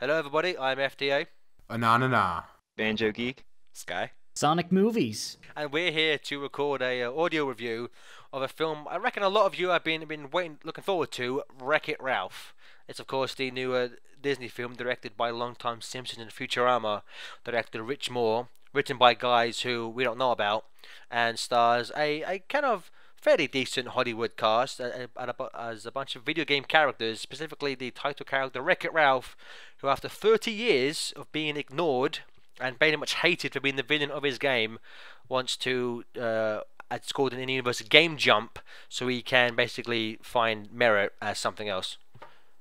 Hello, everybody. I'm FDA, Ananana. Banjo Geek. Sky. Sonic movies. and we're here to record a audio review of a film I reckon a lot of you have been looking forward to, Wreck-It Ralph. It's of course the new Disney film directed by longtime Simpsons and Futurama director Rich Moore, written by guys who we don't know about, and stars a kind of fairly decent Hollywood cast as a bunch of video game characters, specifically the title character Wreck-It Ralph, who after 30 years of being ignored and very much hated for being the villain of his game, wants to it's called an in-universe game jump, so he can basically find merit as something else.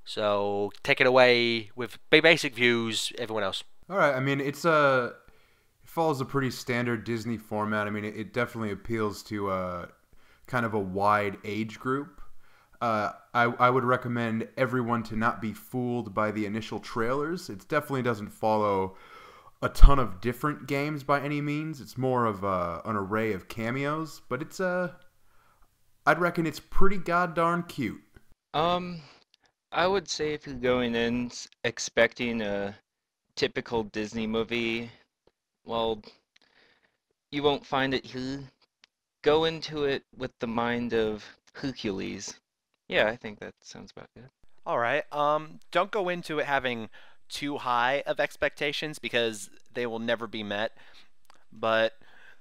So take it away with basic views, everyone else. All right. I mean, it follows a pretty standard Disney format. I mean, it definitely appeals to kind of a wide age group. I would recommend everyone to not be fooled by the initial trailers. It definitely doesn't follow a ton of different games by any means. It's more of an array of cameos, but I'd reckon it's pretty goddarn cute. I would say if you're going in expecting a typical Disney movie, well, you won't find it here. Go into it with the mind of Hercules. Yeah, I think that sounds about good. All right. Don't go into it having too high of expectations because they will never be met. But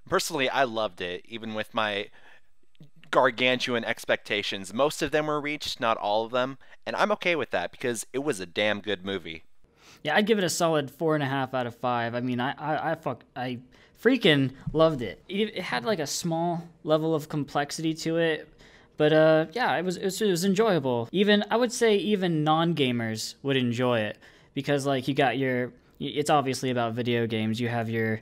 personally, I loved it, even with my gargantuan expectations. Most of them were reached, not all of them, and I'm okay with that because it was a damn good movie. Yeah, I'd give it a solid 4.5 out of 5. I mean, I freaking loved it. It had like a small level of complexity to it, but yeah, it was enjoyable. Even I would say even non-gamers would enjoy it because like it's obviously about video games. You have your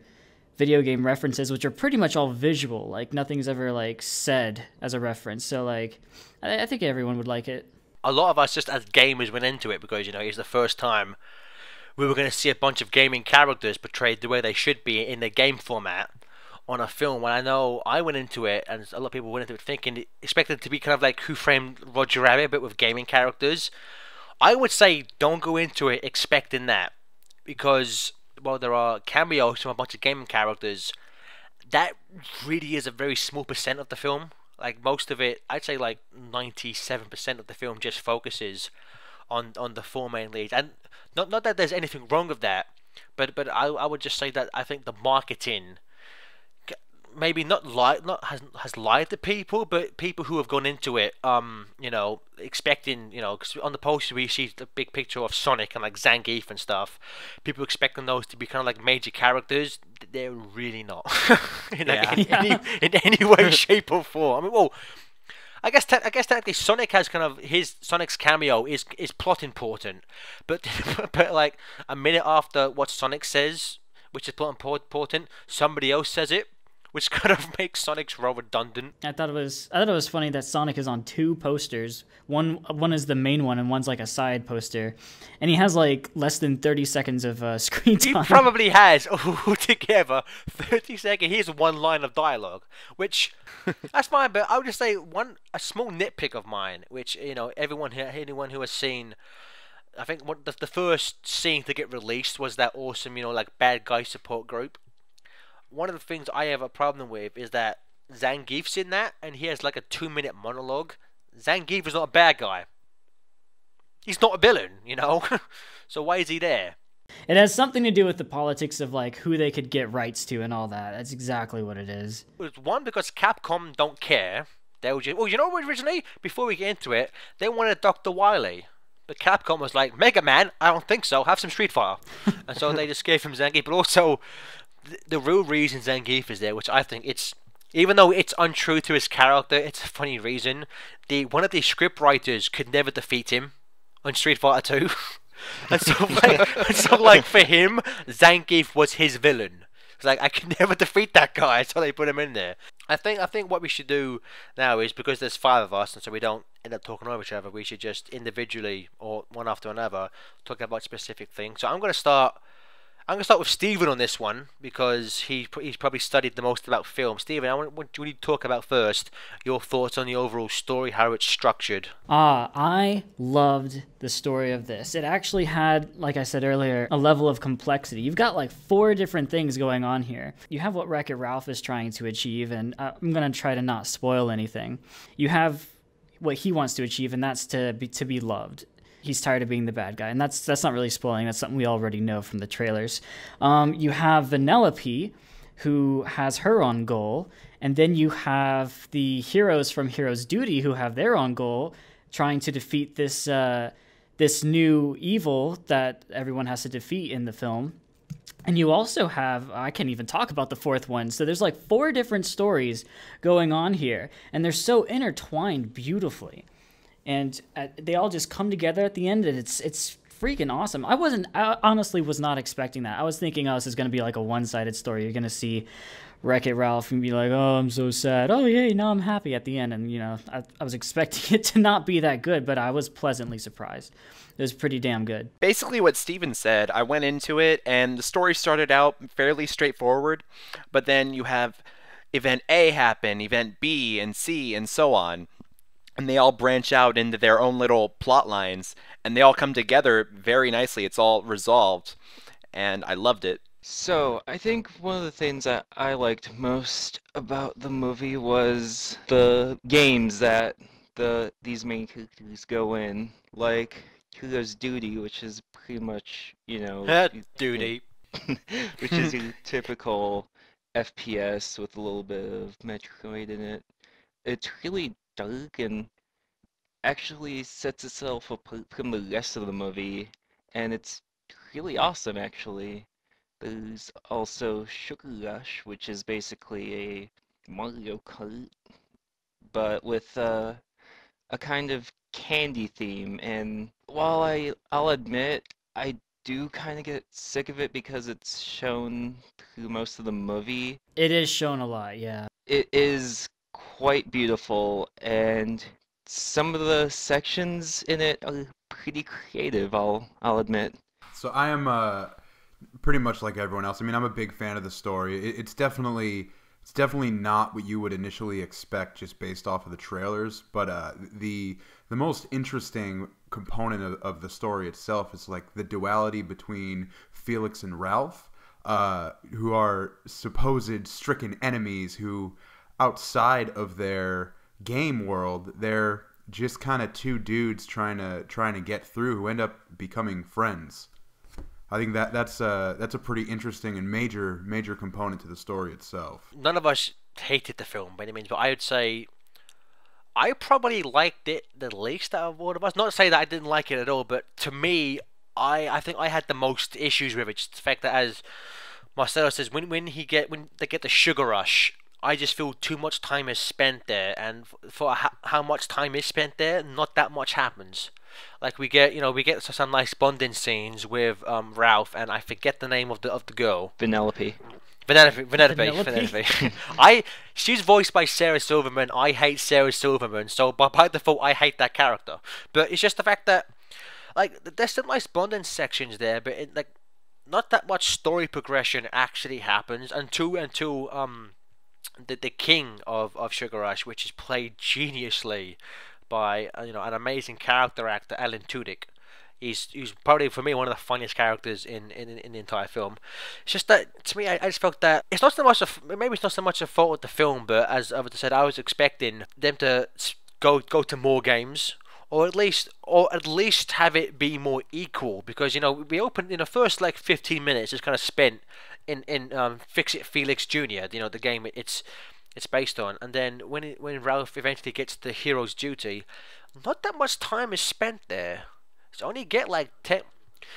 video game references, which are pretty much all visual. Like nothing's ever like said as a reference. So like, I think everyone would like it. A lot of us just as gamers went into it because it's the first time we were going to see a bunch of gaming characters portrayed the way they should be in the game format on a film. When I know I went into it, and a lot of people went into it thinking, expected it to be kind of like Who Framed Roger Rabbit, but with gaming characters. I would say don't go into it expecting that, because while there are cameos from a bunch of gaming characters, that really is a very small percent of the film. Like most of it, I'd say like 97% of the film just focuses on the four main leads, and not that there's anything wrong with that, but I would just say that I think the marketing maybe has lied to people, but people who have gone into it expecting, 'cause on the poster we see the big picture of Sonic and like Zangief and stuff, people expecting those to be kind of like major characters. They're really not in any way, shape or form. I mean, well, I guess technically Sonic has kind of Sonic's cameo is plot important, but but like a minute after what Sonic says, which is plot important, somebody else says it, which kind of makes Sonic's role redundant. I thought it was funny that Sonic is on two posters. One is the main one, and one's like a side poster, and he has like less than 30 seconds of screen time. He probably has altogether 30 seconds. Here's one line of dialogue, which that's fine. But I would just say a small nitpick of mine, which anyone who has seen. I think the first scene to get released was that awesome like bad guy support group. One of the things I have a problem with is that Zangief's in that, and he has like a 2-minute monologue. Zangief is not a bad guy. He's not a villain, So why is he there? It has something to do with the politics of like who they could get rights to and all that. That's exactly what it is. It's one, because Capcom don't care. They were just, originally, before we get into it, they wanted Dr. Wily. But Capcom was like, Mega Man, I don't think so, have some Street Fighter. And so they just gave him Zangief, but also the real reason Zangief is there, which I think even though it's untrue to his character, it's a funny reason. One of the script writers could never defeat him on Street Fighter 2. and so like for him, Zangief was his villain. It's like, I can never defeat that guy, so they put him in there. I think what we should do now is, because there's 5 of us, and so we don't end up talking over each other, we should just individually, or one after another, talk about specific things. So I'm going to start I'm gonna start with Steven on this one because he's probably studied the most about film. Steven, what do you talk about first? Your thoughts on the overall story, how it's structured. I loved the story of this. It actually had, like I said earlier, a level of complexity. You've got like 4 different things going on here. You have what Wreck-It Ralph is trying to achieve, and I'm gonna try to not spoil anything. You have what he wants to achieve, and that's to be loved. He's tired of being the bad guy, and that's not really spoiling. That's something we already know from the trailers. You have Vanellope, who has her own goal, and then you have the heroes from Heroes Duty who have their own goal, trying to defeat this this new evil that everyone has to defeat in the film. And you also have, I can't even talk about the 4th one. So there's like 4 different stories going on here, and they're so intertwined beautifully. And they all just come together at the end, and it's freaking awesome. I honestly was not expecting that. I was thinking, this is going to be like a one-sided story. You're going to see Wreck-It Ralph and be like, oh, I'm so sad. Oh, yay, now I'm happy at the end. And, I was expecting it to not be that good, but I was pleasantly surprised. It was pretty damn good. Basically what Steven said, I went into it, and the story started out fairly straightforward, but then you have event A happen, event B and C, and so on. And they all branch out into their own little plot lines, and they all come together very nicely. It's all resolved, and I loved it. So, I think one of the things that I liked most about the movie was the games that these main characters go in, like Heroes Duty, which is pretty much, Duty. which is your typical FPS with a little bit of Metroid in it. It's really dark and actually sets itself apart from the rest of the movie, and it's really awesome actually. There's also Sugar Rush, which is basically a Mario Kart, but with a kind of candy theme. And while I'll admit I do kind of get sick of it because it's shown through most of the movie, It is shown a lot, yeah. it is quite beautiful, and some of the sections in it are pretty creative, I'll admit. So I am pretty much like everyone else. I mean, I'm a big fan of the story. It's definitely not what you would initially expect just based off of the trailers. But the most interesting component of the story itself is like the duality between Felix and Ralph, who are supposed stricken enemies who, outside of their game world, they're just kind of 2 dudes trying to get through who end up becoming friends. I think that's a pretty interesting and major component to the story itself. None of us hated the film by any means, but I would say I probably liked it the least out of all of us. Not to say that I didn't like it at all, but to me, I think I had the most issues with it. Just the fact that, as Marcelo says, when they get the Sugar Rush, I just feel too much time is spent there, and for how much time is spent there, not that much happens. Like we get some nice bonding scenes with Ralph, and I forget the name of the girl. Vanellope. Vanellope. She's voiced by Sarah Silverman. I hate Sarah Silverman, so by default I hate that character. But it's just the fact that there's some nice bonding sections there, but not that much story progression actually happens until the king of Sugar Rush, which is played geniusly by an amazing character actor, Alan Tudyk. He's probably, for me, one of the funniest characters in the entire film. It's just that, to me, I just felt that it's not so much maybe it's not so much a fault with the film, but as I said, I was expecting them to go to more games, or at least have it be more equal, because we opened in the first 15 minutes is kind of spent in Fix It Felix Jr., the game it's based on, and then when Ralph eventually gets to Hero's Duty, not that much time is spent there. So only get 10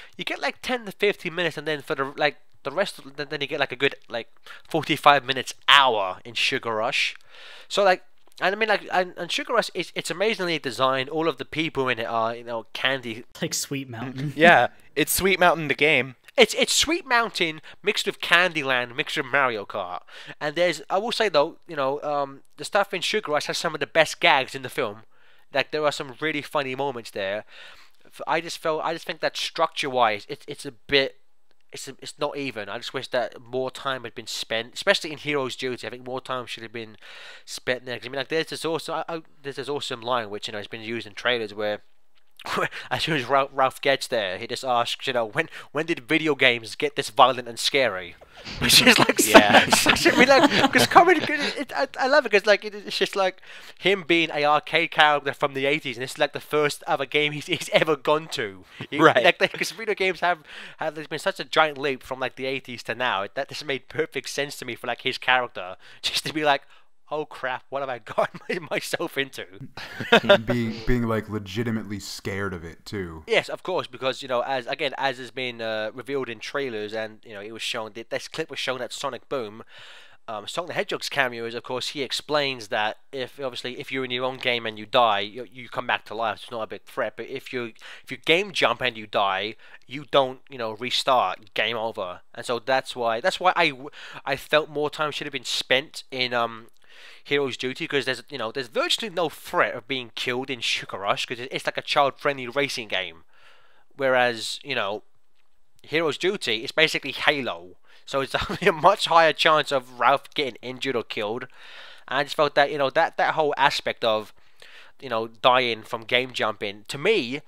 to 15 minutes, and then for the rest then you get a good 45 minutes, hour in Sugar Rush. So and I mean and Sugar Rush it's amazingly designed. All of the people in it are candy, Like Sweet Mountain. Yeah, it's Sweet Mountain the game. It's Sweet Mountain mixed with Candyland, mixed with Mario Kart. And I will say though, the stuff in Sugar Rush has some of the best gags in the film. There are some really funny moments there. I just think that structure-wise, it's a bit it's not even. I just wish that more time had been spent, especially in Heroes Duty. I think more time should have been spent there. 'Cause I mean, like there's this awesome line which has been used in trailers where as soon as Ralph gets there, he just asks, when did video games get this violent and scary? Which is like, such a, because I love it because like it's just like him being a arcade character from the 80s, and it's like the first other game he's ever gone to. Right. Like because video games have there's been such a giant leap from like the 80s to now. That just made perfect sense to me for like his character, just to be like, oh crap, what have I gotten myself into? being like legitimately scared of it too. Yes, of course, because as has been revealed in trailers, and it was shown that this clip was shown at Sonic Boom. Sonic the Hedgehog's cameo is, of course, he explains that if you're in your own game and you die, you come back to life. It's not a big threat. But if you game jump and you die, you don't restart. Game over. And so that's why I felt more time should have been spent in Heroes Duty, because there's virtually no threat of being killed in Sugar Rush because it's like a child-friendly racing game, whereas Heroes Duty is basically Halo, so it's a much higher chance of Ralph getting injured or killed. And I just felt that that whole aspect of dying from game jumping, to me,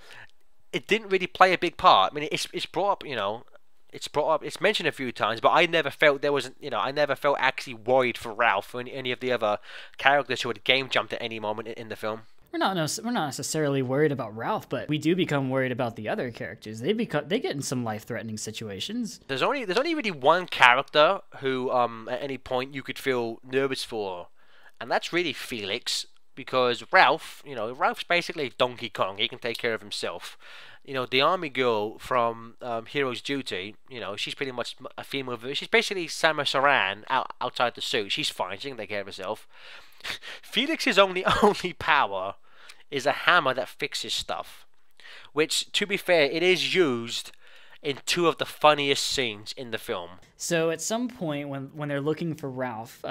it didn't really play a big part. I mean, it's brought up, it's mentioned a few times, but I never felt I never felt actually worried for Ralph or any of the other characters who had game jumped at any moment in the film. We're not necessarily worried about Ralph, but we do become worried about the other characters. They get in some life-threatening situations. There's only really one character who at any point you could feel nervous for, and that's really Felix, because Ralph's basically Donkey Kong. He can take care of himself. The army girl from Heroes Duty, she's pretty much a female version. She's basically Samus Aran outside the suit. She's fine. She can take care of herself. Felix's only power is a hammer that fixes stuff, which, to be fair, it is used in two of the funniest scenes in the film. So at some point when they're looking for Ralph,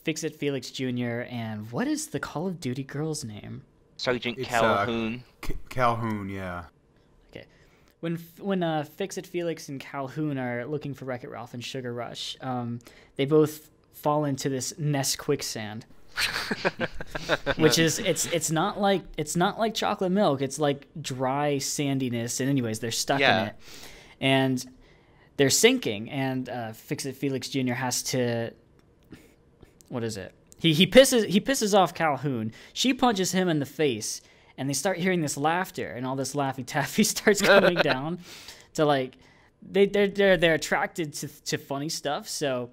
Fix-It Felix Jr. and what is the Call of Duty girl's name? Sergeant Calhoun. Calhoun, yeah. Okay. When Fix-It Felix and Calhoun are looking for Wreck-It Ralph and Sugar Rush, they both fall into this Ness quicksand. Which is it's not like chocolate milk. It's like dry sandiness, and anyways, they're stuck in it. And they're sinking, and Fix-It Felix Jr. has to, what is it? He pisses off Calhoun. She punches him in the face, and they start hearing this laughter, and all this Laffy Taffy starts coming down to like they're attracted to funny stuff. So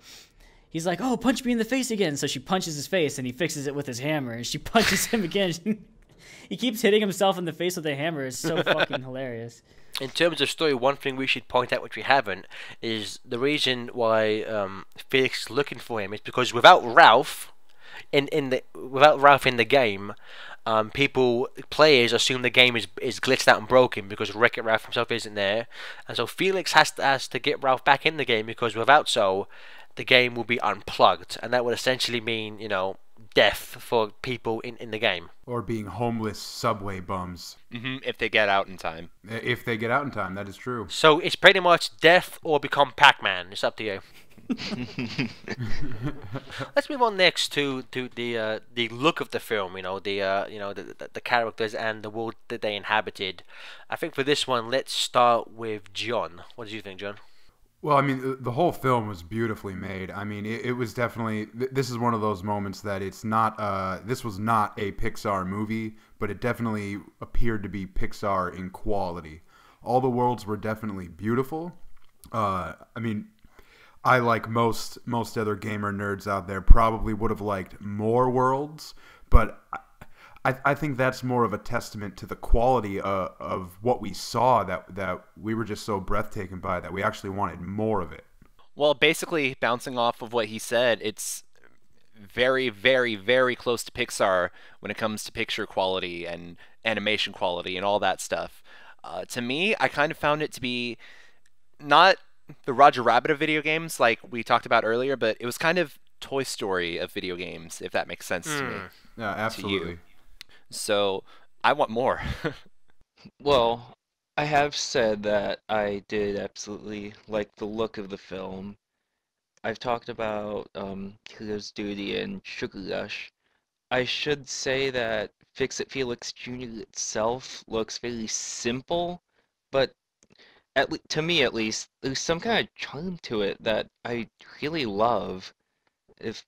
he's like, "Oh, punch me in the face again." So she punches his face, and he fixes it with his hammer, and she punches him again. He keeps hitting himself in the face with a hammer. It's so fucking hilarious. In terms of story, one thing we should point out, which we haven't, is the reason why Felix is looking for him is because without Ralph in the game, players assume the game is glitched out and broken because Wreck-It Ralph himself isn't there, and so Felix has to get Ralph back in the game, because without so, the game will be unplugged, and that would essentially mean death for people in the game, or being homeless subway bums. If they get out in time. If they get out in time, that is true. So it's pretty much death or become Pac-Man. It's up to you. Let's move on next to the look of the film. The characters and the world that they inhabited. I think for this one, let's start with John. What do you think, John? Well, I mean, the whole film was beautifully made. I mean, it was definitely. This is one of those moments that it's not. This was not a Pixar movie, but it definitely appeared to be Pixar in quality. All the worlds were definitely beautiful. I mean, I, like most other gamer nerds out there, probably would have liked more worlds, but I think that's more of a testament to the quality of what we saw, that we were just so breathtaking by that we actually wanted more of it. Well, basically, bouncing off of what he said, it's very, very, very close to Pixar when it comes to picture quality and animation quality and all that stuff. To me, I kind of found it to be not the Roger Rabbit of video games like we talked about earlier, but it was kind of Toy Story of video games, if that makes sense to me. Yeah, absolutely. So I want more. Well, I have said that I did absolutely like the look of the film. I've talked about Hero's Duty and Sugar Rush. I should say that Fix It Felix Jr. itself looks very simple, but to me at least, there's some kind of charm to it that I really love. If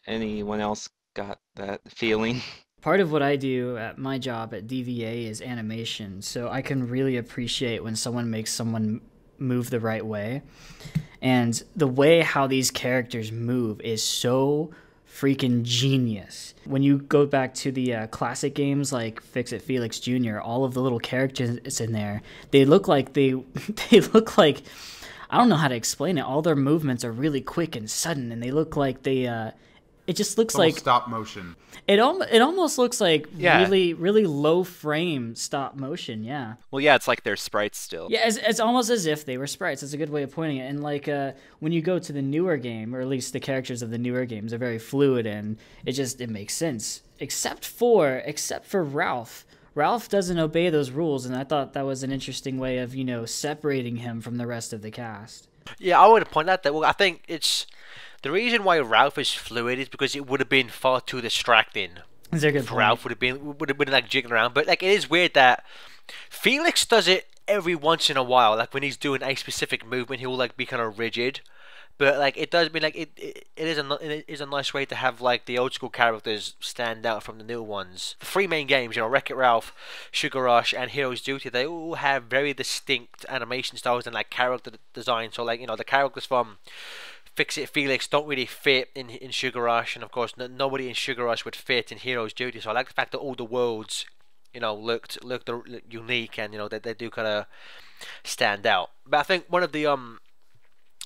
anyone else got that feeling. Part of what I do at my job at DVA is animation, so I can really appreciate when someone makes someone move the right way. And the way how these characters move is so freaking genius. When you go back to the classic games like Fix It Felix Jr., all of the little characters in there, they look like they look like, I don't know how to explain it. All their movements are really quick and sudden, and they look like they it just looks like stop motion. it almost looks like Yeah. really low frame stop motion. Yeah. Well, yeah, it's like they're sprites still. Yeah, it's almost as if they were sprites. That's a good way of pointing it. And like when you go to the newer game, or at least the characters of the newer games are very fluid, and it makes sense. Except for Ralph. Ralph doesn't obey those rules, and I thought that was an interesting way of, separating him from the rest of the cast. Yeah, I would point out that. Well, I think it's the reason why Ralph is fluid is because it would have been far too distracting. Is there a good If point? Ralph would have been like jiggling around, but like it is weird that Felix does it every once in a while. Like when he's doing a specific movement, he'll like be kind of rigid. But like it does mean like it is a nice way to have like the old school characters stand out from the new ones. The three main games, Wreck-It Ralph, Sugar Rush, and Hero's Duty, they all have very distinct animation styles and like character design. So like the characters from Fix It Felix don't really fit in Sugar Rush, and of course nobody in Sugar Rush would fit in Hero's Duty. So I like the fact that all the worlds, looked unique, and they do kind of stand out. But I think one of the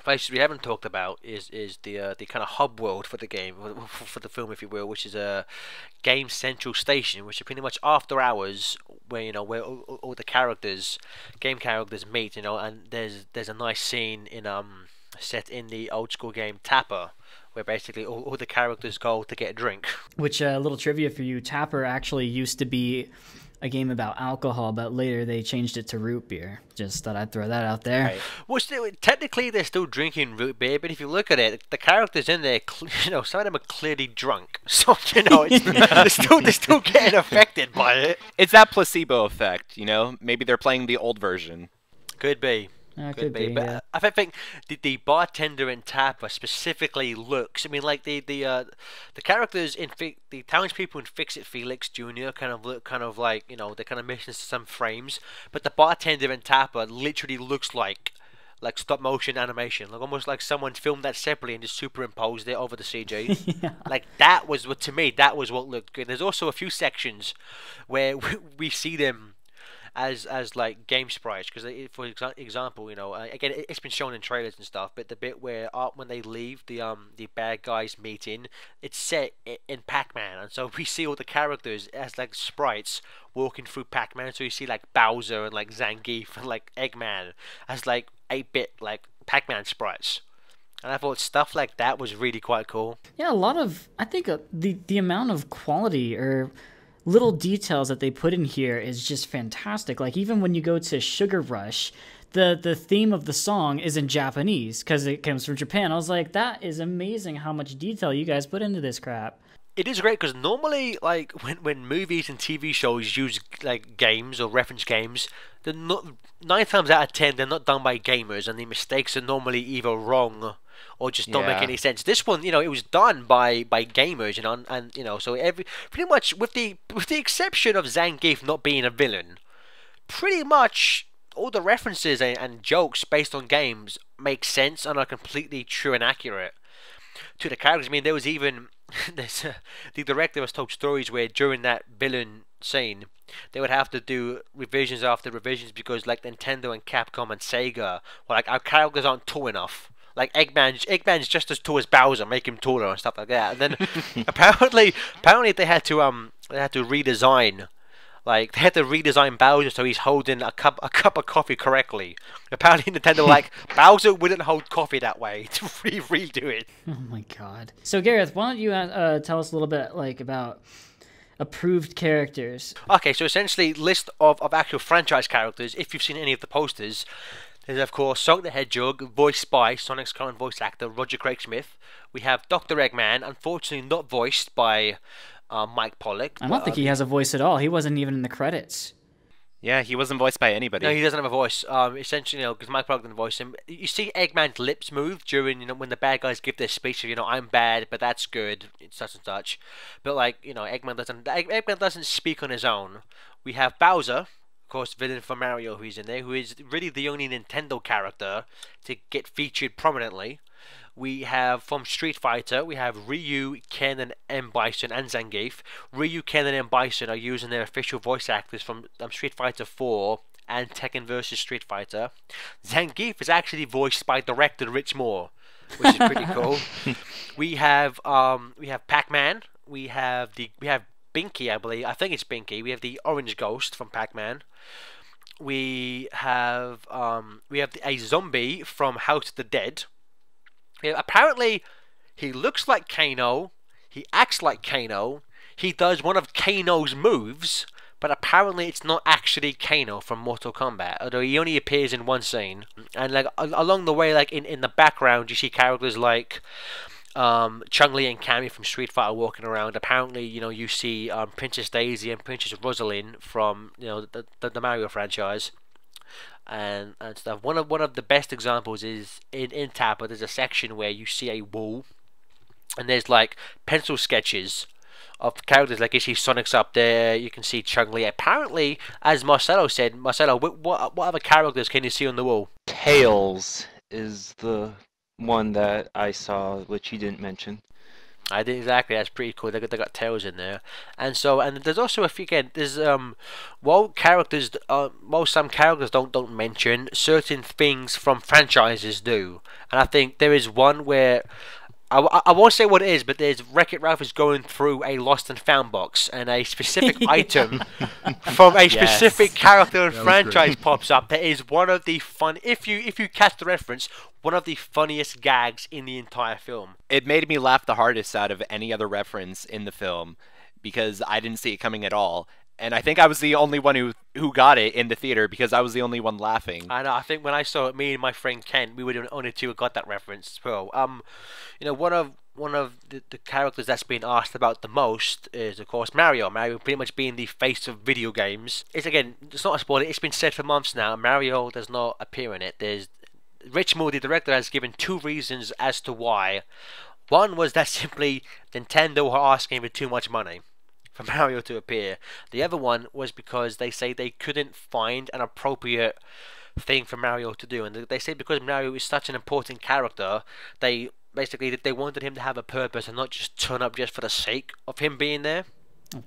places we haven't talked about is the kind of hub world for the game, for the film, if you will, which is a Game Central Station, which is pretty much after hours, where where all the game characters meet, and there's a nice scene set in the old school game Tapper, where basically all the characters go to get a drink. Which, a little trivia for you, Tapper actually used to be a game about alcohol, but later they changed it to root beer. Just thought I'd throw that out there. Right. Well, technically they're still drinking root beer, but if you look at it, the characters in there, some of them are clearly drunk. So they're still getting affected by it. It's that placebo effect, Maybe they're playing the old version. Could be. Could be, but yeah. I think the bartender in Tapper specifically looks. I mean, like the characters in the townspeople in Fix It Felix Jr. kind of look like they're kind of missing some frames, but the bartender in Tapper literally looks like stop motion animation, like almost like someone filmed that separately and just superimposed it over the CG. Yeah. Like that was what, to me, that was what looked good. There's also a few sections where we see them as like game sprites, because for example, again, it's been shown in trailers and stuff, but the bit where when they leave the bad guys meeting, it's set in Pac-Man, and so we see all the characters as like sprites walking through Pac-Man. So you see like Bowser and like Zangief and like Eggman as like 8-bit like Pac-Man sprites. And I thought stuff like that was really quite cool. Yeah, a lot of, I think the amount of quality or little details that they put in here is just fantastic. Like even when you go to Sugar Rush, the theme of the song is in Japanese because it comes from Japan. I was like, that is amazing how much detail you guys put into this crap. It is great because normally, like when movies and TV shows use like games or reference games, they're not 9 times out of 10 they're not done by gamers, and the mistakes are normally either wrong or just don't make Yeah. any sense. This one, it was done by gamers, and so pretty much with the exception of Zangief not being a villain, pretty much all the references and jokes based on games make sense and are completely true and accurate to the characters. I mean, there was even the director has told stories where during that villain scene they would have to do revisions after revisions because like Nintendo and Capcom and Sega were like, our characters aren't tall enough. Like Eggman's just as tall as Bowser, make him taller and stuff like that. And then apparently they had to redesign. Like, they had to redesign Bowser so he's holding a cup of coffee correctly. Apparently Nintendo were like, Bowser wouldn't hold coffee that way, to redo it. Oh my god. So Gareth, why don't you tell us a little bit like about approved characters. Okay, so essentially, list of actual franchise characters. If you've seen any of the posters, there's of course Sonic the Hedgehog, voiced by Sonic's current voice actor Roger Craig Smith. We have Dr. Eggman, unfortunately not voiced by Mike Pollock. I don't think he has a voice at all. He wasn't even in the credits. Yeah, he wasn't voiced by anybody. No, he doesn't have a voice. Essentially, because Mike Pollock didn't voice him. You see Eggman's lips move during, when the bad guys give their speech of, I'm bad, but that's good, such and such. But Eggman doesn't speak on his own. We have Bowser, of course, villain for Mario, who's in there, who is really the only Nintendo character to get featured prominently. We have from Street Fighter, we have Ryu, Ken, and M. Bison, and Zangief. Ryu, Ken, and M. Bison are using their official voice actors from Street Fighter 4 and Tekken vs. Street Fighter. Zangief is actually voiced by director Rich Moore, which is pretty cool. We have Pac-Man. We have Binky, I believe. I think it's Binky. We have the Orange Ghost from Pac-Man. We have a zombie from House of the Dead. Yeah, apparently, he looks like Kano, he acts like Kano, he does one of Kano's moves, but apparently it's not actually Kano from Mortal Kombat, although he only appears in one scene. And along the way, in the background, you see characters like Chun-Li and Cammy from Street Fighter walking around. Apparently, you see Princess Daisy and Princess Rosalind from the Mario franchise. And stuff. One of the best examples is in Tapper. There's a section where you see a wall, and there's pencil sketches of characters. You see Sonic's up there. You can see Chun-Li. Apparently, as Marcelo said, what other characters can you see on the wall? Tails is the one that I saw, which you didn't mention. I did exactly. That's pretty cool. They got Tails in there, and there's also a few. Again, there's while some characters don't mention, certain things from franchises do, and I think there is one where I won't say what it is, but there's Wreck-It Ralph is going through a lost and found box, and a specific item from a specific character and franchise pops up. That is one of the fun. If you catch the reference, one of the funniest gags in the entire film. It made me laugh the hardest out of any other reference in the film because I didn't see it coming at all. And I think I was the only one who got it in the theater because I was the only one laughing. I know. I think when I saw it, me and my friend Ken, we were the only two who got that reference as well. One of the characters that's been asked about the most is, of course, Mario. Mario pretty much being the face of video games. It's not a spoiler. It's been said for months now. Mario does not appear in it. Rich Moore, the director, has given two reasons as to why. One was that simply Nintendo were asking for too much money for Mario to appear. The other one was because they say they couldn't find an appropriate thing for Mario to do, and they say because Mario is such an important character, they wanted him to have a purpose and not just turn up just for the sake of him being there.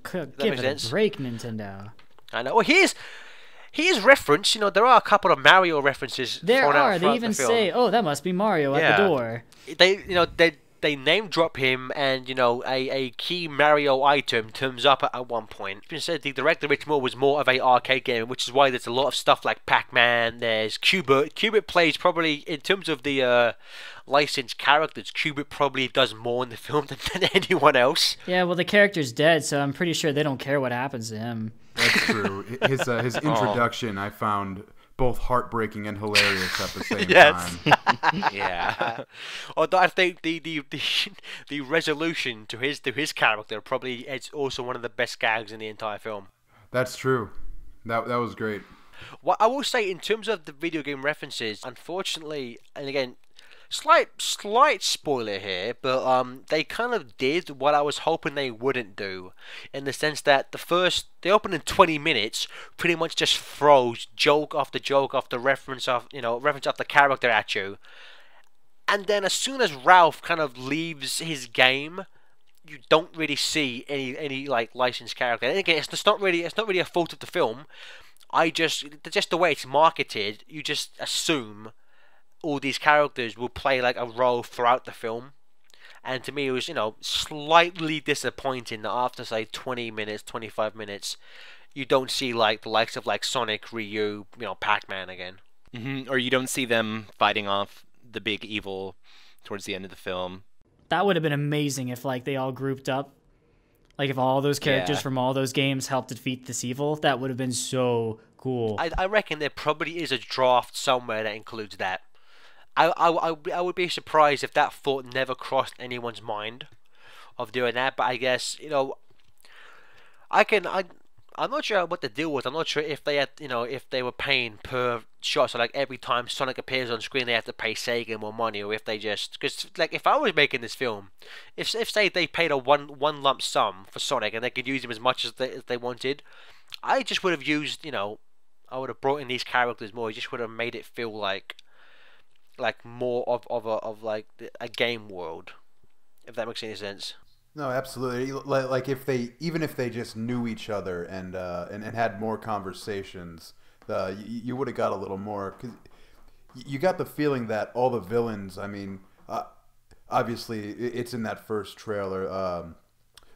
Give it a break, Nintendo. I know. Well, he is referenced. There are a couple of Mario references. There are. They even say, "Oh, that must be Mario at the door." They name drop him, and a key Mario item turns up at one point. It's been said the director Rich Moore was more of a arcade game, which is why there's a lot of stuff like Pac-Man. There's Cubert. Cubert plays probably, in terms of the licensed characters, Cubert probably does more in the film than anyone else. Yeah, well, the character's dead, so I'm pretty sure they don't care what happens to him. That's true. His introduction I found both heartbreaking and hilarious at the same time. Yeah. Although I think the resolution to his character probably is also one of the best gags in the entire film. That's true. That was great. What I will say in terms of the video game references, unfortunately, and again, slight spoiler here, but they kind of did what I was hoping they wouldn't do, in the sense that the opening 20 minutes pretty much just throws joke after reference after character at you, and then as soon as Ralph kind of leaves his game, you don't really see any licensed character. And again, it's not really a fault of the film. Just the way it's marketed, you just assume all these characters will play a role throughout the film, and to me it was slightly disappointing that after say 20 minutes 25 minutes you don't see the likes of Sonic, Ryu, Pac-Man again. Or you don't see them fighting off the big evil towards the end of the film. That would have been amazing if they all grouped up. Like if all those characters Yeah. from all those games helped defeat this evil, that would have been so cool. I reckon there probably is a draft somewhere that includes that. I would be surprised if that thought never crossed anyone's mind of doing that. But I guess I'm not sure what the deal was. I'm not sure if they had if they were paying per shot. So like every time Sonic appears on screen, they have to pay Sega more money, or if they just because like if I was making this film, if say they paid a one lump sum for Sonic and they could use him as much as they wanted, I just would have used I would have brought in these characters more. I just would have made it feel like more of like a game world, if that makes any sense. No, absolutely. Like if they just knew each other and had more conversations, you would have got a little more. 'Cause you got the feeling that all the villains. I mean, obviously it's in that first trailer.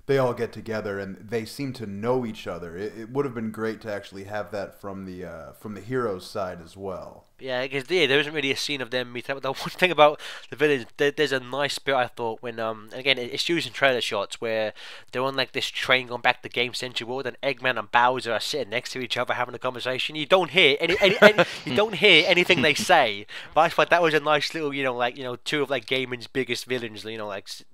They all get together and they seem to know each other. It would have been great to actually have that from the hero's side as well. Yeah, because there isn't really a scene of them meeting up. The one thing about the villains, there's a nice bit I thought when and again it's using trailer shots where they're on like this train going back to Game Century World, and Eggman and Bowser are sitting next to each other having a conversation. You don't hear you don't hear anything they say. But I thought that was a nice little two of like gaming's biggest villains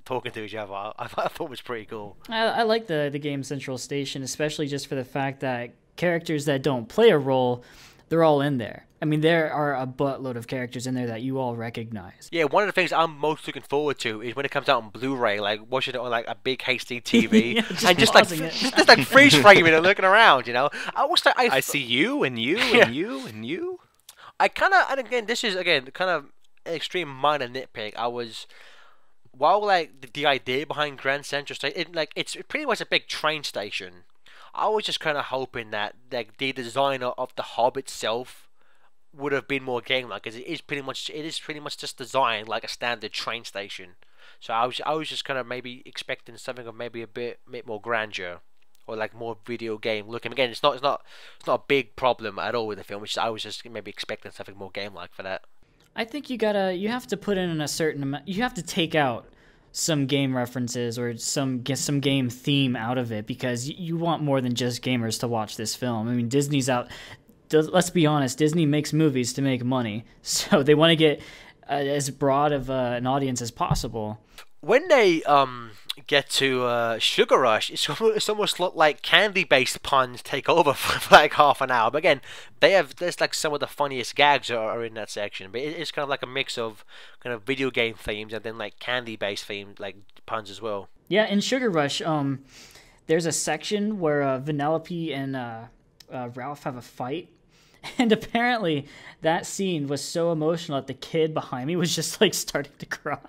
talking to each other. I thought it was pretty cool. I like the Game Central station, especially just for the fact that characters that don't play a role, they're all in there. I mean, there are a buttload of characters in there that you all recognize. Yeah, one of the things I'm most looking forward to is when it comes out on Blu-ray, like watching it on like a big HD TV, Yeah, and just pausing it. just like freeze framing and looking around. I see you and you and you and you. I kind of, and again, this is again kind of an extreme minor nitpick. While like the idea behind Grand Central Station, it's pretty much a big train station. I was just kind of hoping that like the designer of the hub itself would have been more game-like, because it is pretty much just designed like a standard train station. So I was just kind of maybe expecting something of maybe a bit more grandeur, or like more video game looking. Again, it's not a big problem at all with the film. I was just maybe expecting something more game-like for that. I think you have to put in a certain amount. You have to take out some game references or get some game theme out of it, because you want more than just gamers to watch this film. I mean, Disney's out. Let's be honest, Disney makes movies to make money, so they want to get as broad of an audience as possible. When they get to Sugar Rush, it's almost like candy-based puns take over for like half an hour. But again, there's like some of the funniest gags are in that section. But it's kind of like a mix of kind of video game themes and then like candy-based themed like puns as well. Yeah, in Sugar Rush, there's a section where Vanellope and Ralph have a fight. And apparently that scene was so emotional that the kid behind me was just like starting to cry.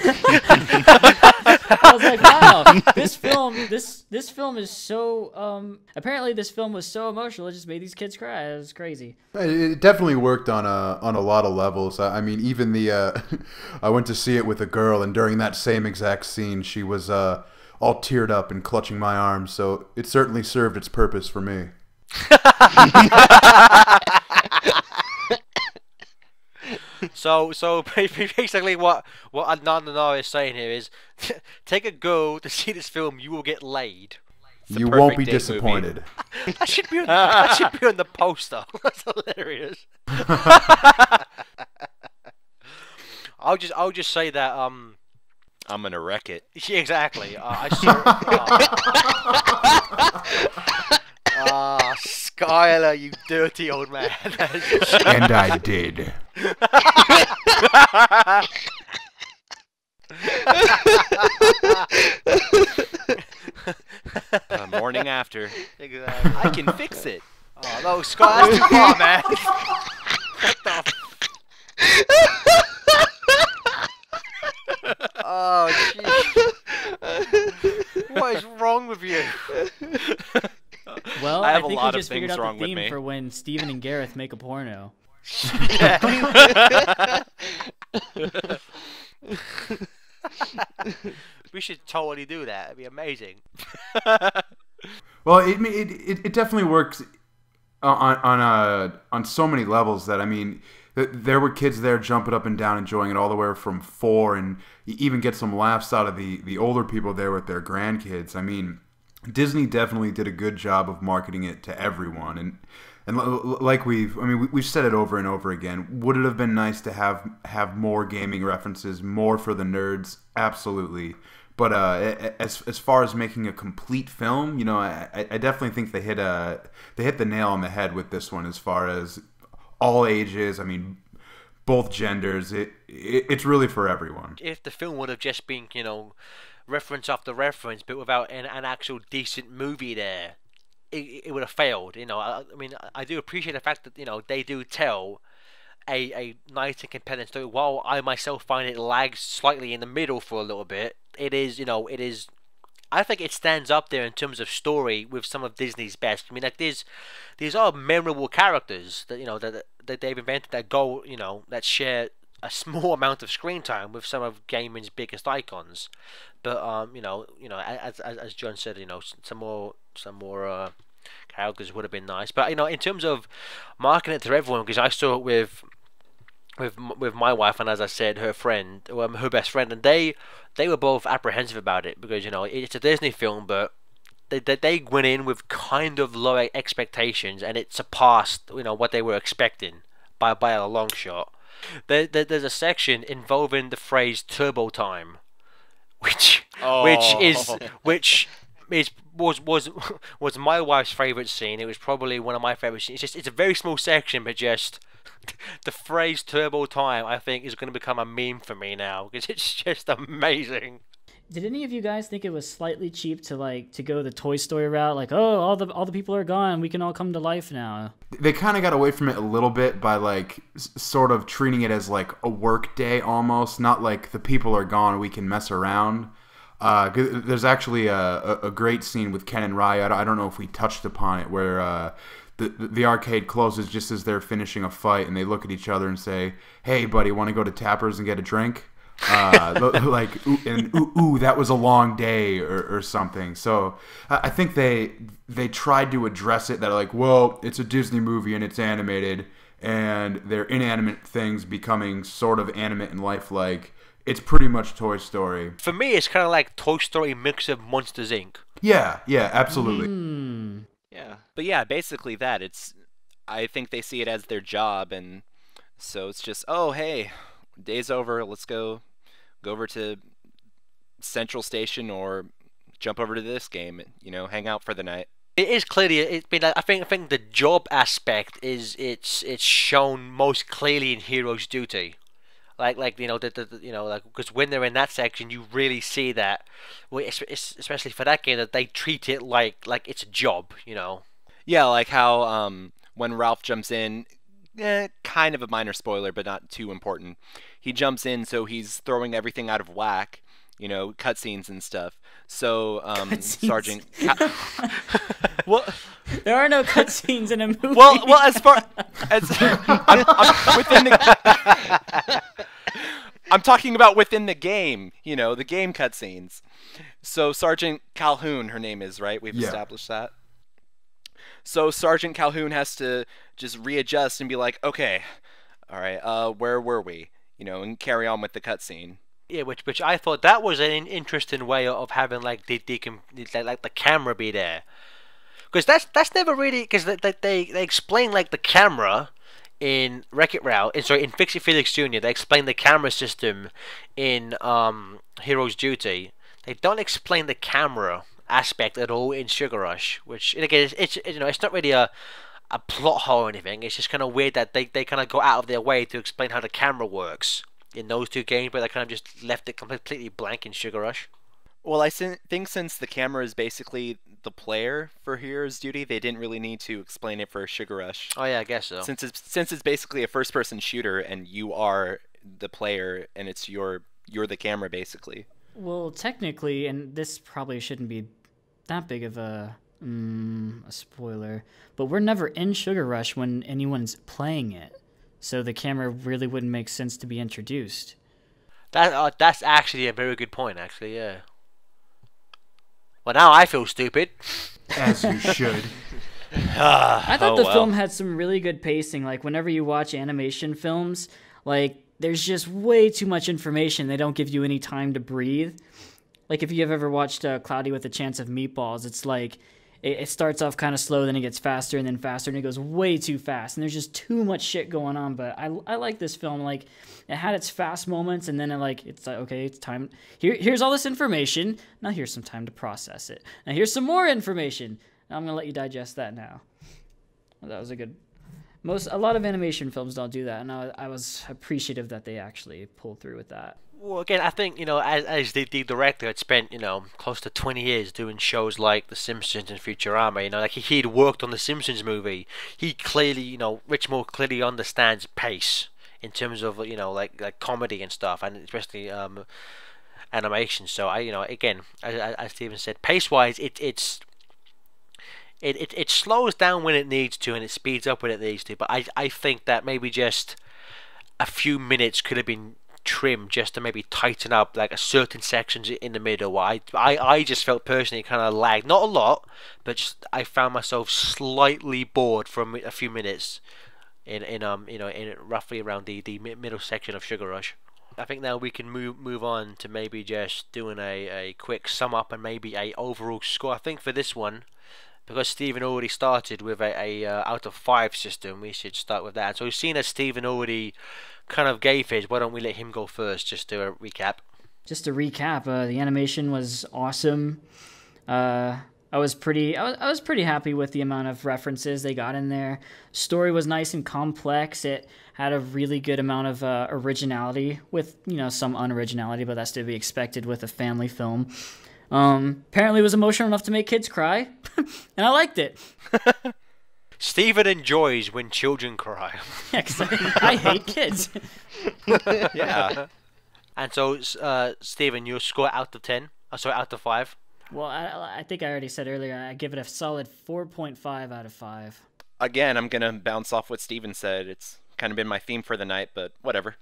I was like, wow, this film is so apparently this film was so emotional it just made these kids cry. It was crazy. It definitely worked on a lot of levels. I mean, even I went to see it with a girl, and during that same exact scene, she was all teared up and clutching my arm. So it certainly served its purpose for me. So basically what Ananda is saying here is take a girl to see this film, you will get laid. You won't be perfect date disappointed. That should be on the poster. That's hilarious. I'll just say that I'm gonna wreck it. yeah, exactly. Skylar, you dirty old man. And I did. Morning after. Exactly. I can fix it. Oh no, Sky, that's too far, man. What the? Oh, jeez. What is wrong with you? Well, I have a think lot we of just figured things out wrong the with theme me. for when Steven and Gareth make a porno. We should totally do that. It'd be amazing. Well, it definitely works on so many levels that, I mean, there were kids there jumping up and down, enjoying it all the way from 4, and you even get some laughs out of the older people there with their grandkids. I mean, Disney definitely did a good job of marketing it to everyone, and like we've said it over and over again. Would it have been nice to have more gaming references, more for the nerds? Absolutely. But as far as making a complete film, you know, I definitely think they hit the nail on the head with this one as far as all ages. I mean, both genders. It's really for everyone. If the film would have just been, you know, reference after reference, but without an actual decent movie there, it would have failed. You know, I mean, I do appreciate the fact that, you know, they do tell a nice and compelling story. While I myself find it lags slightly in the middle for a little bit, it is, you know, I think it stands up there in terms of story with some of Disney's best. I mean, like these are memorable characters that, you know, that they've invented that go, you know, that share a small amount of screen time with some of gaming's biggest icons. But you know, as John said, you know, some more characters would have been nice. But, you know, in terms of marketing it to everyone, because I saw it with my wife and, as I said, her friend, her best friend, and they were both apprehensive about it because, you know, it's a Disney film, but they went in with kind of low expectations, and it surpassed, you know, what they were expecting by a long shot. There's a section involving the phrase "turbo time," which was my wife's favorite scene. It was probably one of my favorite scenes. It's a very small section, but just the phrase "turbo time," I think, is going to become a meme for me now because it's just amazing. Did any of you guys think it was slightly cheap to go the Toy Story route? Like, oh, all the people are gone, we can all come to life now. They kind of got away from it a little bit by like sort of treating it as like a work day almost, not like the people are gone, we can mess around. There's actually a great scene with Ken and Raya. I don't know if we touched upon it, where the arcade closes just as they're finishing a fight, and they look at each other and say, "Hey, buddy, want to go to Tappers and get a drink?" Like, ooh, that was a long day, or something. So I think they tried to address it that, like, well, it's a Disney movie and it's animated, and they're inanimate things becoming sort of animate and lifelike. It's pretty much Toy Story. For me, it's kind of like Toy Story mix of Monsters Inc. Yeah, absolutely. Yeah. But yeah, basically that. I think they see it as their job, and so it's just, oh, hey, day's over, let's go over to Central Station or jump over to this game and, you know, hang out for the night. It is clearly. I think the job aspect is it's shown most clearly in Hero's Duty. Like you know, like, because when they're in that section, you really see that. Well, especially for that game, that they treat it like it's a job. You know. Yeah, like how when Ralph jumps in, kind of a minor spoiler, but not too important. He jumps in, so he's throwing everything out of whack. You know, cutscenes and stuff. So Sergeant. Well, there are no cutscenes in a movie. Well, as far as I'm within the, I'm talking about within the game. You know, the game cutscenes. So Sergeant Calhoun, her name is, right? We've established that. So Sergeant Calhoun has to just readjust and be like, okay, all right, where were we? You know, and carry on with the cutscene. Yeah, which I thought that was an interesting way of having like the camera be there, because that's never really, because they explain like the camera in Wreck-It Ralph, in Fix It Felix Jr. They explain the camera system in Hero's Duty. They don't explain the camera aspect at all in Sugar Rush, which again it's you know, it's not really a plot hole or anything. It's just kind of weird that they kind of go out of their way to explain how the camera works in those two games, but they kind of just left it completely blank in Sugar Rush. Well, I think since the camera is basically the player for Hero's Duty, they didn't really need to explain it for Sugar Rush. Oh yeah, I guess so. Since it's basically a first-person shooter and you are the player and it's you're the camera basically. Well, technically, and this probably shouldn't be that big of a spoiler, but we're never in Sugar Rush when anyone's playing it. So the camera really wouldn't make sense to be introduced. That's actually a very good point, actually, yeah. Well, now I feel stupid. As you should. I thought Oh, the well. film had some really good pacing. Like whenever you watch animation films, like there's just way too much information. They don't give you any time to breathe. Like if you have ever watched Cloudy with a Chance of Meatballs, it's like it starts off kind of slow, then it gets faster and then faster, and it goes way too fast. And there's just too much shit going on. But I like this film. Like it had its fast moments, and then it's like okay, it's time. Here's all this information. Now here's some time to process it. Now here's some more information. Now I'm gonna let you digest that now. That was a good. A lot of animation films don't do that, and I was appreciative that they actually pulled through with that. Well, again, I think, as the director had spent, close to 20 years doing shows like The Simpsons and Futurama, like he'd worked on the Simpsons movie. He clearly, Rich Moore clearly understands pace in terms of, like comedy and stuff, and especially animation. So again, as Steven said, pace-wise, it slows down when it needs to, and it speeds up when it needs to. But I think that maybe just a few minutes could have been trimmed just to maybe tighten up like a certain sections in the middle. I just felt personally kind of lagged, not a lot, but just I found myself slightly bored from a few minutes in roughly around the middle section of Sugar Rush. I think now we can move on to maybe just doing a quick sum up and maybe a overall score. I think for this one, because Stephen already started with a out of 5 system, we should start with that. So we've seen that Stephen already kind of gave his. Why don't we let him go first, just to recap? Just to recap, the animation was awesome. I was pretty happy with the amount of references they got in there. Story was nice and complex. It had a really good amount of originality, with some unoriginality, but that's to be expected with a family film. Apparently it was emotional enough to make kids cry, and I liked it. Stephen enjoys when children cry. Yeah, 'cause I hate kids. Yeah. And so, Stephen, your score out of 10? Sorry, out of 5? Well, I think I already said earlier, I give it a solid 4.5 out of 5. Again, I'm going to bounce off what Steven said. It's kind of been my theme for the night, but whatever.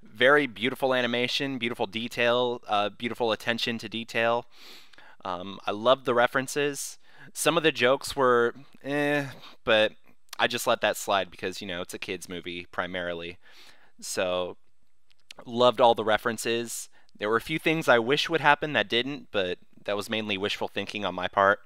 Very beautiful animation, beautiful detail, beautiful attention to detail. I loved the references. Some of the jokes were but I just let that slide because, it's a kid's movie primarily. So, loved all the references. There were a few things I wish would happen that didn't, but that was mainly wishful thinking on my part.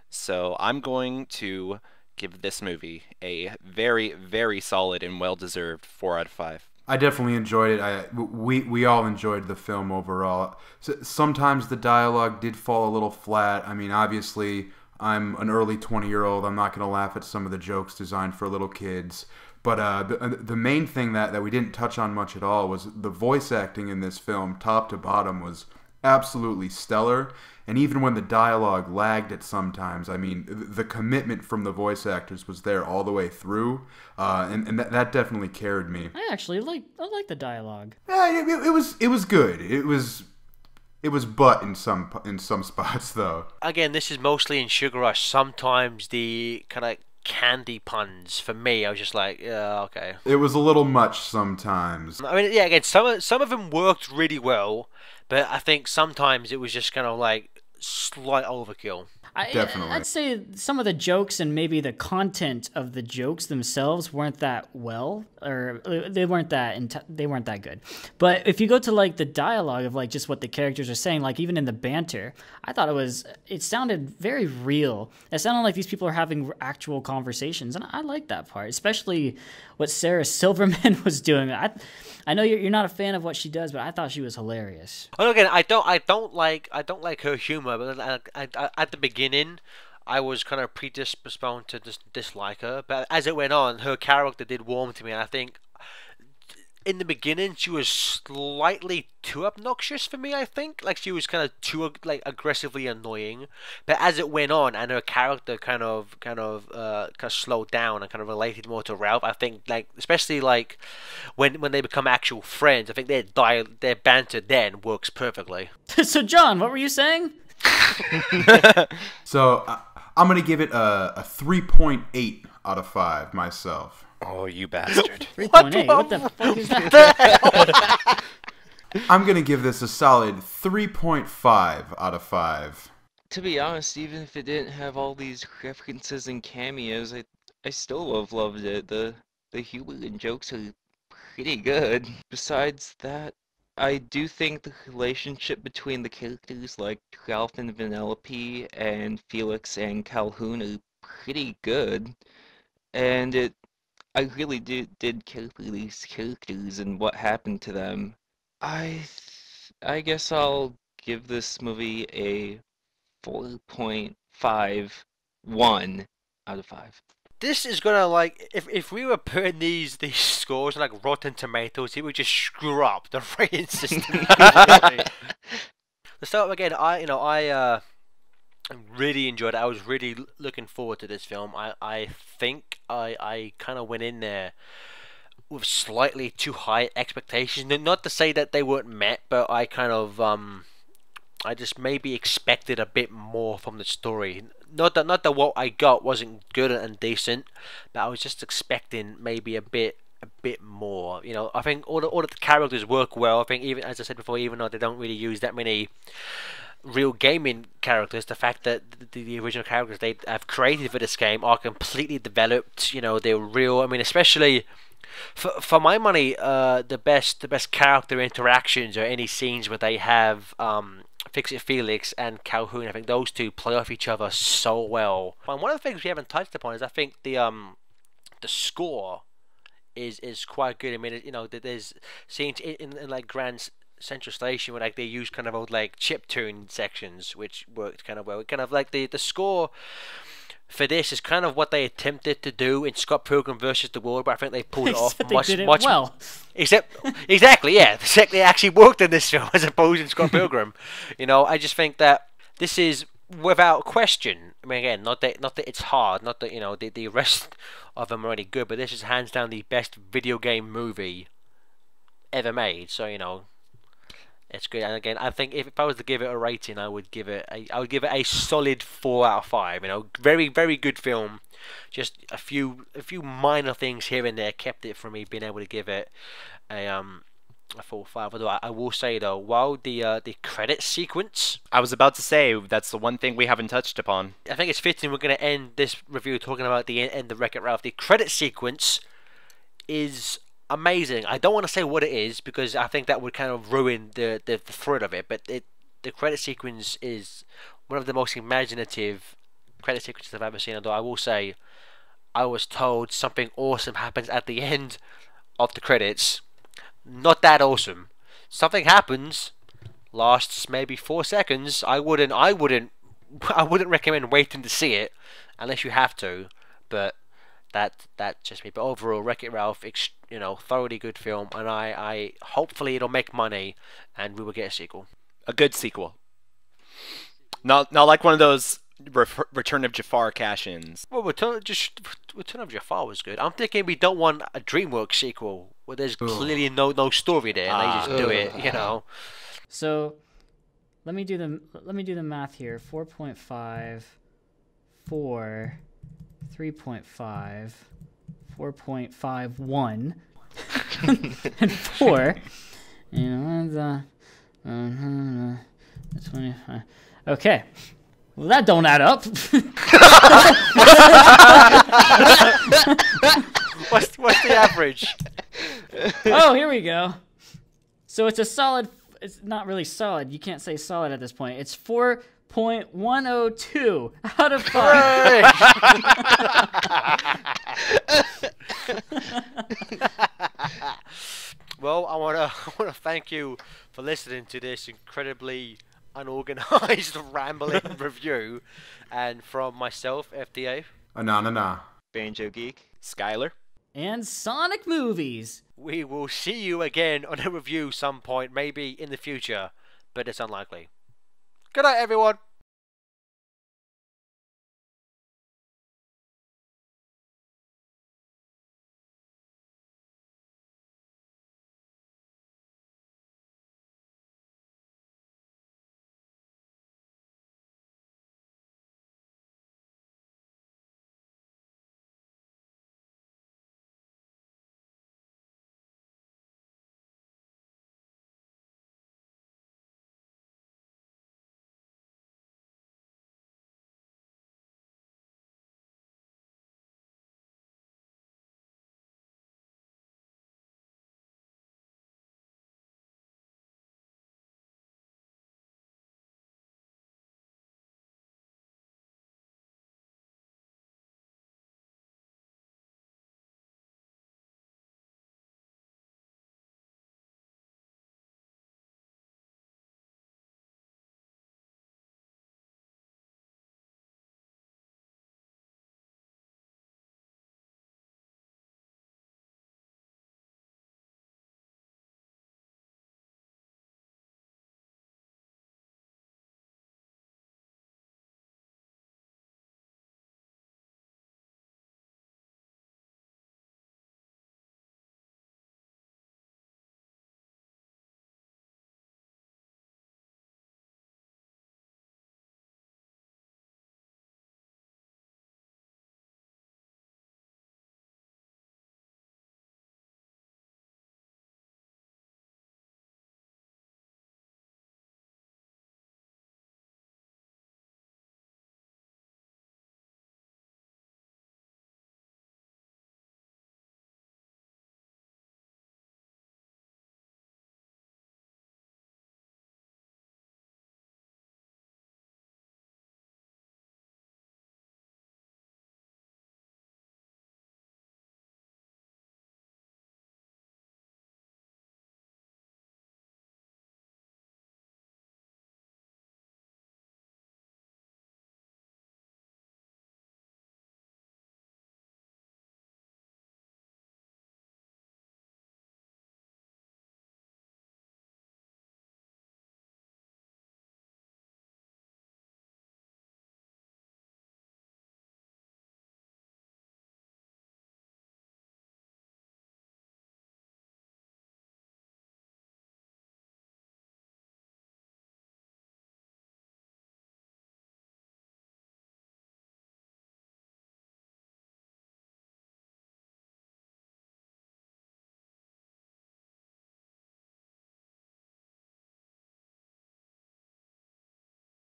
So, I'm going to give this movie a very, very solid and well-deserved 4 out of 5. I definitely enjoyed it. We all enjoyed the film overall. Sometimes the dialogue did fall a little flat. I mean, obviously, I'm an early 20-year-old. I'm not going to laugh at some of the jokes designed for little kids. But the main thing that we didn't touch on much at all was the voice acting in this film, top to bottom, was absolutely stellar. And even when the dialogue lagged at sometimes, I mean, the commitment from the voice actors was there all the way through, and that definitely carried me. I actually like the dialogue. Yeah, it was good. It was butt in some spots though. Again, this is mostly in Sugar Rush. Sometimes the kind of candy puns, for me, I was just like, yeah, okay. It was a little much sometimes. I mean, yeah, again, some of them worked really well, but I think sometimes it was just kind of like slight overkill. Definitely. I'd say some of the jokes and maybe the content of the jokes themselves weren't that well, or they weren't that good. But if you go to like the dialogue of like just what the characters are saying, like even in the banter, I thought it sounded very real. It sounded like these people are having actual conversations, and I like that part, especially what Sarah Silverman was doing. I know you're not a fan of what she does, but I thought she was hilarious. Well, again, I don't like her humor, but at the beginning, I was kind of predisposed to dislike her. But as it went on, her character did warm to me, and I think in the beginning she was slightly too obnoxious for me. I think like she was kind of too like aggressively annoying. But as it went on, and her character kind of slowed down and kind of related more to Ralph, I think like especially like when they become actual friends, I think their banter then works perfectly. So John, what were you saying? So I'm gonna give it a 3.8 out of 5 myself. Oh, you bastard. 3.8. What the fuck is that? I'm gonna give this a solid 3.5 out of 5. To be honest, even if it didn't have all these references and cameos, I still loved it. The humor and jokes are pretty good. Besides that, I do think the relationship between the characters like Ralph and Vanellope and Felix and Calhoun are pretty good. And I really did care for these characters and what happened to them. I guess I'll give this movie a 4.51 out of 5. This is gonna, like, if we were putting these scores on like Rotten Tomatoes, it would just screw up the rating system. So again, I really enjoyed it. I was really looking forward to this film. I think I kind of went in there with slightly too high expectations. Not to say that they weren't met, but I kind of I just maybe expected a bit more from the story. Not that what I got wasn't good and decent, but I was just expecting maybe a bit more. You know, I think all the characters work well. I think, even as I said before, even though they don't really use that many real gaming characters, the fact that the original characters they have created for this game are completely developed. You know, they're real. I mean, especially for my money, the best character interactions are any scenes where they have Fix-It Felix and Calhoun. I think those two play off each other so well. And one of the things we haven't touched upon is I think the score is quite good. I mean, you know, there's scenes in like Grand Central Station where like they use kind of old like chiptune sections, which worked kind of well. Kind of like the score for this is kind of what they attempted to do in Scott Pilgrim versus the World, but I think they pulled it off much well. Exactly, yeah. They actually worked in this film as opposed to Scott Pilgrim. You know, I just think that this is without question. I mean, again, not that it's hard, not that, you know, the rest of them are really good, but this is hands down the best video game movie ever made. So, you know, it's good. And again, I think if I was to give it a rating, I would give it a solid 4 out of 5. You know, very, very good film. Just a few minor things here and there kept it from me being able to give it a full 5. Although I will say though, while the credit sequence, I was about to say that's the one thing we haven't touched upon. I think it's fitting we're going to end this review talking about the end of Wreck-It Ralph. The credit sequence is amazing. I don't want to say what it is because I think that would kind of ruin the thread of it. But the credit sequence is one of the most imaginative credit sequences I've ever seen. Although I will say, I was told something awesome happens at the end of the credits. Not that awesome. Something happens, lasts maybe 4 seconds. I wouldn't recommend waiting to see it unless you have to. But that's just me. But overall, Wreck-It Ralph, you know, thoroughly good film, and I hopefully it'll make money, and we will get a sequel. A good sequel. Not like one of those Return of Jafar cash-ins. Well, Return of Jafar was good. I'm thinking we don't want a DreamWorks sequel where there's clearly no story there, and they just do it, you know. So, let me do the math here. 4.5, 4, 3.5, 4.51, and 4. You know, the 25. Okay. Well, that don't add up. What's the average? Oh, here we go. So it's a solid. It's not really solid. You can't say solid at this point. It's 4.102 out of 5. Well, I wanna thank you for listening to this incredibly unorganized rambling review, and from myself, FDA, Na. Banjo Geek. Skylar. And Sonic Movies. we will see you again on a review some point, maybe in the future, but it's unlikely. Good night, everyone.